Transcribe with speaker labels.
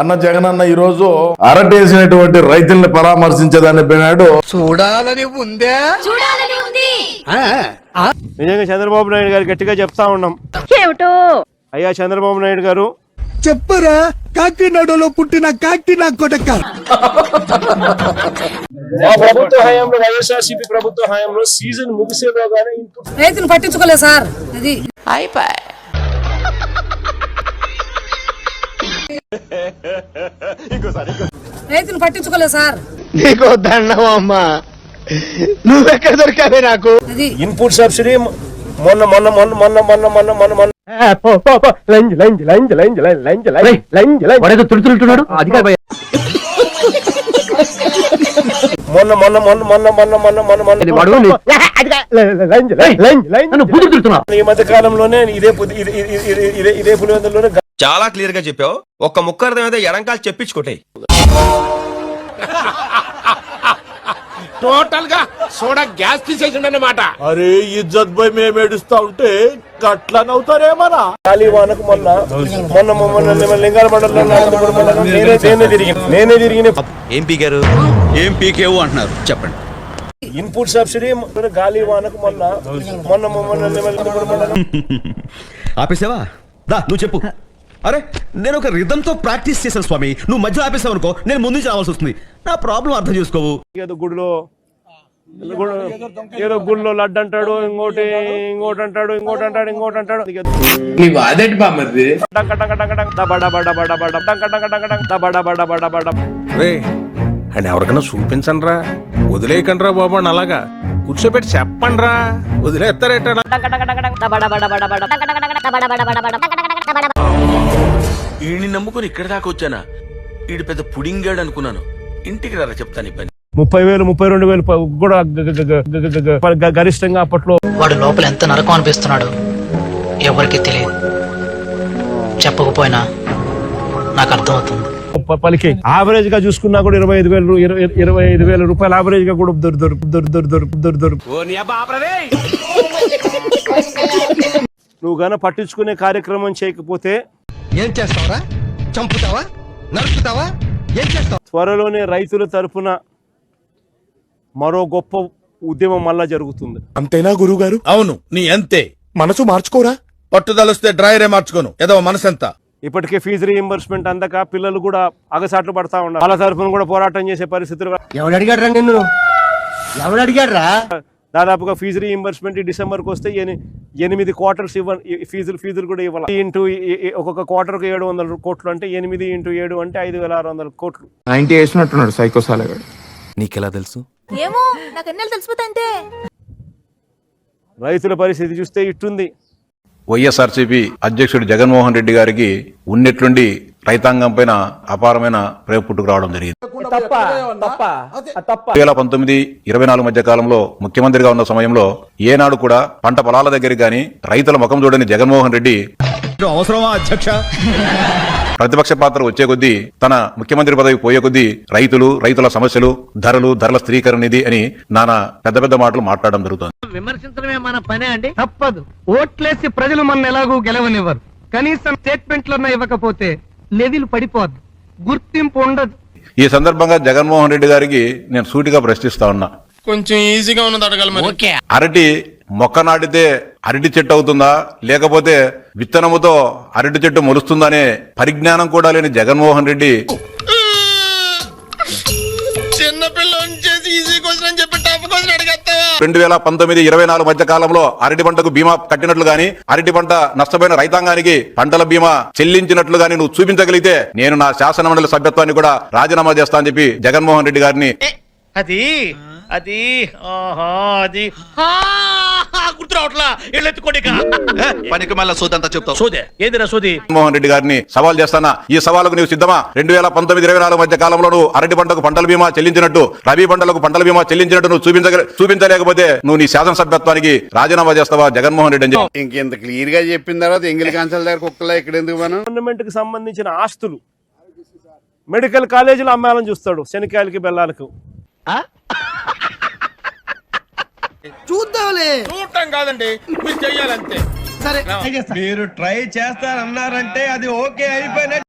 Speaker 1: అన్న జగన్ అన్న ఈ రోజు అరటేసినటువంటి రైతుల్ని పరామర్శించేదాన్ని పోయినాడు.
Speaker 2: చూడాలని ఉంది.
Speaker 3: నిజంగా చంద్రబాబు నాయుడు గారు గట్టిగా చెప్తా ఉన్నాం.
Speaker 4: ఏమిటో
Speaker 3: అయ్యా చంద్రబాబు నాయుడు గారు,
Speaker 2: చెప్పరా కాకినాడలో పుట్టిన కాకి నా కొడక.
Speaker 3: మా ప్రభుత్వ హయాంలో, వైఎస్ఆర్సీపీ ప్రభుత్వ హయాంలో సీజన్ ముగిసేలోగానే
Speaker 5: రైతును పట్టించుకోలేదు సార్. అది రైతును పట్టించుకోలేదు సార్.
Speaker 2: నీకు దండం అమ్మా, నువ్వెక్కడ దొరికావే నాకు.
Speaker 5: అది
Speaker 3: ఇన్పుట్ సబ్సిడీ మొన్న మొన్న మొన్న మొన్న మొన్న మొన్న మొన్న మొన్న మొన్న మొన్న మొన్న మొన్న మొన్న మొన్న మొన్న మొన్న ఈ మధ్య కాలంలోనే ఇదే పులివెందులోనే
Speaker 6: చాలా క్లియర్ గా చెప్పావు. ఒక్క ముక్క అర్థమైతే ఎడంకాలు చెప్పించుకోటాయి.
Speaker 7: టోటల్ గా సోడా గ్యాస్ తీసేసిండన్నమాట.
Speaker 1: అరే ఇజ్జత్ పోయి మేము ఏడుస్తా ఉంటే గట్లా నవ్వుతారేమన్నా.
Speaker 3: గాలి వానకు మొన్న మొన్న మొన్న లింగాల మండలంలో నేనే తిరిగిన.
Speaker 6: ఏం పీకారు, ఏం పీకేవు అంటున్నారు చెప్పండి.
Speaker 3: ఇన్పుట్ సబ్సిడీ గాలి వానకు మొన్న మొన్న మొన్న
Speaker 8: ఆపేసావా? దా నువ్వు చెప్పు. అరే నేను ఒక రిథంతో ప్రాక్టీస్ చేశాను స్వామి, నువ్వు మధ్యలో ఆపేసావు అనుకో నేను ముందు నుంచి రావాల్సి వస్తుంది. నా ప్రాబ్లం అర్థం చేసుకోవు.
Speaker 3: ఏదో గుడిలో లడ్డు అంటాడు, ఇంకోటి అంటాడు, ఇంకోటి అంటాడు.
Speaker 7: అని ఎవరికైనా చూపించండి రా, వదిలేయకండి రా బాబు అని అలాగా కూర్చోబెట్టి చెప్పండి రా, వదిలేస్తారేట.
Speaker 6: ఈయన్ని నమ్ముకుని ఇక్కడ దాకా వచ్చానా? ఈడు పెద్ద పుడింగాడు అనుకున్నాను. ఇంటికి రారా చెప్తాను ఈ పని.
Speaker 3: 30,000 32,000 కూడా గరిష్టంగా అప్పట్లో.
Speaker 9: వాడు లోపల ఎంత నరకం అనిపిస్తున్నాడు ఎవరికి తెలియదు. చెప్పకపోయినా నాకు అర్థమవుతుంది.
Speaker 3: పలికి యావరేజ్ గా చూసుకున్నా కూడా 25,000 రూపాయలు యావరేజ్ గా కూడా దొరుకు. నువ్వు గాన పట్టించుకునే కార్యక్రమం చేయకపోతే
Speaker 2: ఏం చేస్తావరా? చంపుతావా? నరుకుతావా? ఏం చేస్తావు?
Speaker 3: త్వరలోనే రైతుల తరఫున మరో గొప్ప ఉద్యమం మళ్ళా జరుగుతుంది.
Speaker 1: అంతేనా గురువు గారు?
Speaker 7: అవును, నీ అంతే.
Speaker 1: మనసు మార్చుకోరా?
Speaker 7: పట్టుదలొస్తే డ్రైరే మార్చుకోను. ఏదో మనసు ఎంత.
Speaker 3: ఇప్పటికే ఫీజు రీఎంబర్స్మెంట్ అందక పిల్లలు కూడా అగసాట్లు పడతా ఉన్నారు. వాళ్ళ తరఫున కూడా పోరాటం చేసే పరిస్థితులు.
Speaker 2: ఎవడు అడిగాడ్రా నిన్ను? ఎవడు అడిగాడ్రా?
Speaker 3: దాదాపుగా ఫీజు రీఎంబర్స్మెంట్ డిసెంబర్కి వస్తే 8 క్వార్టర్స్ ఫీజులు కూడా ఇవ్వాలి. ఇంటూ ఒక్కొక్క క్వార్టర్కు 700 కోట్లు అంటే 8 × 7 అంటే 5,600 కోట్లు.
Speaker 10: 90 వేసినట్టున్నాడు సైకోసాలగాడు.
Speaker 6: నీకెలా తెలుసు?
Speaker 4: ఏమో నాకు ఎన్నెలు తెలిసిపోతాంటే.
Speaker 3: రైతుల పరిస్థితి చూస్తే ఇట్టుంది.
Speaker 7: వైఎస్ఆర్సీపీ అధ్యక్షుడు జగన్మోహన్ రెడ్డి గారికి ఉన్నట్లుండి రైతాంగం పైన అపారమైన ప్రేమ పుట్టుకు రావడం జరిగింది. 2019-24 మధ్య కాలంలో ముఖ్యమంత్రిగా ఉన్న సమయంలో ఏనాడు కూడా పంట పొలాల దగ్గరికి గాని రైతుల ముఖం చూడని జగన్మోహన్ రెడ్డి
Speaker 8: అవసరమా అధ్యక్ష?
Speaker 7: ప్రతిపక్ష పాత్ర వచ్చే కొద్దీ, తన ముఖ్యమంత్రి పదవి పోయే కొద్దీ రైతుల సమస్యలు, ధరల స్థిరీకరణ నిధి అని నానా పెద్ద పెద్ద మాటలు మాట్లాడడం జరుగుతుంది.
Speaker 2: విమర్శించడమే మన పనే అండి. తప్పదు. ఓట్లేసి ప్రజలు మన ఎలాగూ గెలవనివ్వరు. కనీసం స్టేట్మెంట్లన్నా ఇవ్వకపోతే లెవెల్ పడిపోద్దు, గుర్తింపు ఉండదు.
Speaker 7: ఈ సందర్భంగా జగన్మోహన్ రెడ్డి గారికి నేను సూటిగా ప్రశ్నిస్తా ఉన్నా.
Speaker 6: కొంచెం ఈజీగా ఉన్నది అడగాలి.
Speaker 7: అరటి మొక్క నాటితే అరటి చెట్టు అవుతుందా, లేకపోతే విత్తనముతో అరటి చెట్టు మొలుస్తుందా అనే పరిజ్ఞానం కూడా లేని జగన్మోహన్ రెడ్డి 2019-24 మధ్య కాలంలో అరటి పంటకు బీమా కట్టినట్లు గాని, అరటి పంట నష్టపోయిన రైతాంగానికి పంటల బీమా చెల్లించినట్లు గాని నువ్వు చూపించగలిగితే నేను నా శాసన మండలి సభ్యత్వాన్ని కూడా రాజీనామా చేస్తా అని చెప్పి జగన్మోహన్ రెడ్డి గారిని జగన్మోహన్ రెడ్డి గారిని సవాల్ చేస్తానా? ఈ సవాలుకు నీవు సిద్ధమా? 2019-24 మధ్య కాలంలో నువ్వు అరటి పంటకు పంటల బీమా చెల్లించినట్టు, రబీ పంటలకు పంటల బీమా చెల్లించినట్టు నువ్వు చూపించలేకపోతే నువ్వు నీ శాసనసభ్యత్వానికి రాజీనామా చేస్తావా జగన్మోహన్ రెడ్డి అని చెప్పి
Speaker 10: ఇంకెంత క్లియర్ గా చెప్పిన తర్వాత ఎంగిలి కాంచాల దగ్గర కుక్కలా ఇక్కడ ఎందుకు? మనం
Speaker 3: గవర్నమెంట్ కి సంబంధించిన ఆస్తులు మెడికల్ కాలేజీలు అమ్మాలని చూస్తాడు, శనికాయలకి బెల్లాలకు.
Speaker 2: చూద్దాంలే.
Speaker 7: చూడటం కాదండి, మీరు చెయ్యాలంతే.
Speaker 2: సరే
Speaker 8: మీరు ట్రై చేస్తారన్నారంటే అది ఓకే అయిపోయినట్టు.